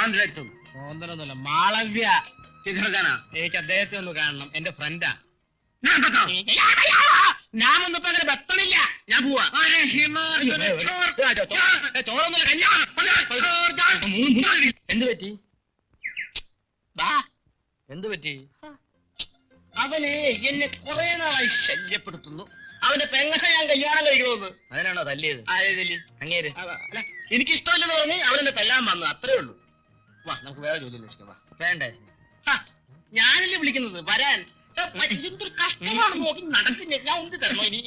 സ്വതന്ത്രമൊന്നുമല്ല, മാളവ്യ ചിത്രകാനാ എനിക്ക് അദ്ദേഹത്തെ ഒന്ന് കാണണം, എന്റെ ഫ്രണ്ടാ. ഞാൻ വന്നപ്പോ അങ്ങനെ ബത്തണില്ല, ഞാൻ പോവാ. ചോറൊന്നുമില്ല, കഞ്ഞാ. എന്ത് പറ്റി? എന്ത് പറ്റി? അവന് എന്നെ കുറെ നാളായി ശല്യപ്പെടുത്തുന്നു. അവന്റെ പെങ്ങളെ ഞാൻ കല്യാണം കഴിക്കണമെന്ന്. അതിനാണോ തല്ലിയത്? അങ്ങേര് അല്ല, എനിക്കിഷ്ടമില്ലെന്ന് പറഞ്ഞ് അവനെന്നെ തല്ലാൻ വന്നു, അത്രേ ഉള്ളൂ. വാ, നമുക്ക് വേറെ ജോലി അന്വേഷിക്കാം. വാ. വേണ്ടേ? ഞാനല്ലേ വിളിക്കുന്നത്, വരാൻ. എന്തൊരു കഷ്ടമാണ് നോക്കി നടക്കുന്നത്. ഞാൻ ഒന്ന് തരണോ ഇനി?